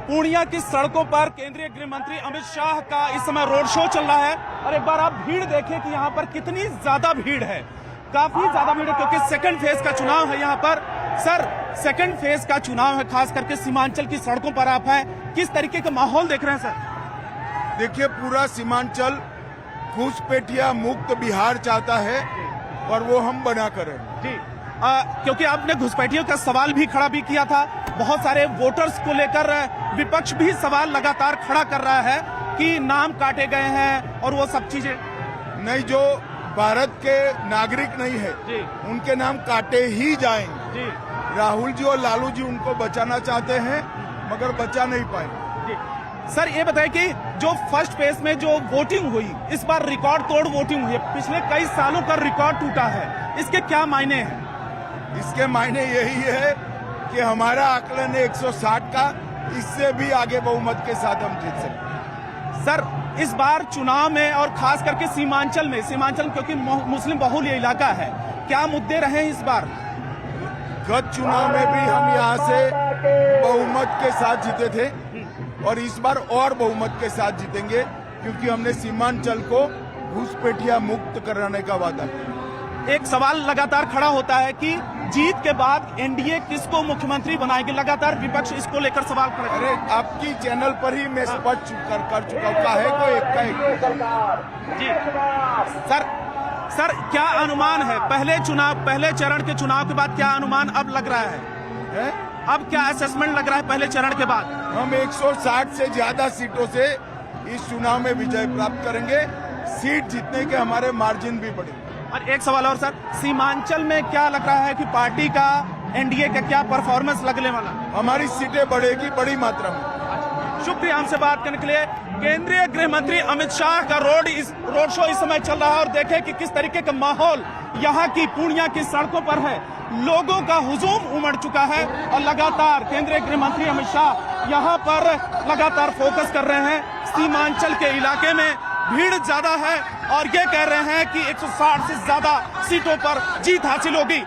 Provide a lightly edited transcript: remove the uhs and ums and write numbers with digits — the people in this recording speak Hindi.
पूर्णिया की सड़कों पर केंद्रीय गृह मंत्री अमित शाह का इस समय रोड शो चल रहा है और एक बार आप भीड़ देखिए कि यहाँ पर कितनी ज्यादा भीड़ है। काफी ज्यादा भीड़ है क्योंकि सेकंड फेज का चुनाव है यहाँ पर। सर, सेकंड फेज का चुनाव है, खास करके सीमांचल की सड़कों पर आप हैं, किस तरीके का माहौल देख रहे हैं सर? देखिए, पूरा सीमांचल घुसपैठिया मुक्त बिहार चाहता है और वो हम बना करें जी। क्योंकि आपने घुसपैठियों का सवाल भी खड़ा भी किया था, बहुत सारे वोटर्स को लेकर विपक्ष भी सवाल लगातार खड़ा कर रहा है कि नाम काटे गए हैं और वो सब चीजें। नहीं, जो भारत के नागरिक नहीं है जी, उनके नाम काटे ही जाएंगे जी। राहुल जी और लालू जी उनको बचाना चाहते हैं मगर बचा नहीं पाए जी। सर, ये बताएं कि जो फर्स्ट फेज में जो वोटिंग हुई, इस बार रिकॉर्ड तोड़ वोटिंग हुई है, पिछले कई सालों का रिकॉर्ड टूटा है, इसके क्या मायने हैं? इसके मायने यही है कि हमारा आकलन है 160 का, इससे भी आगे बहुमत के साथ हम जीत सकते हैं। सर, इस बार चुनाव में और खास करके सीमांचल क्योंकि मुस्लिम बहुल ये इलाका है, क्या मुद्दे रहे इस बार? गत चुनाव में भी हम यहाँ से बहुमत के साथ जीते थे और इस बार और बहुमत के साथ जीतेंगे क्योंकि हमने सीमांचल को घुसपैठिया मुक्त कराने का वादा किया। एक सवाल लगातार खड़ा होता है कि जीत के बाद एनडीए किसको मुख्यमंत्री बनाएगी, लगातार विपक्ष इसको लेकर सवाल खड़ा। अरे, आपकी चैनल पर ही मैं स्पष्ट कर चुका हूँ, काहे को एक जी। सर, क्या अनुमान है पहले चरण के चुनाव के बाद, क्या अनुमान अब लग रहा है? अब क्या असेसमेंट लग रहा है पहले चरण के बाद? हम 160 से ज्यादा सीटों से इस चुनाव में विजय प्राप्त करेंगे, सीट जीतने के हमारे मार्जिन भी बढ़े। और एक सवाल और सर, सीमांचल में क्या लग रहा है कि पार्टी का, एनडीए का क्या परफॉर्मेंस लगने वाला? हमारी सीटें बढ़ेगी बड़ी मात्रा में। शुक्रिया हमसे बात करने के लिए। केंद्रीय गृह मंत्री अमित शाह का रोड शो इस समय चल रहा है और देखें कि किस तरीके का माहौल यहाँ की पूर्णिया की सड़कों पर है। लोगों का हुजूम उमड़ चुका है और लगातार केंद्रीय गृह मंत्री अमित शाह यहाँ पर लगातार फोकस कर रहे हैं। सीमांचल के इलाके में भीड़ ज्यादा है और ये कह रहे हैं कि 160 से ज्यादा सीटों पर जीत हासिल होगी।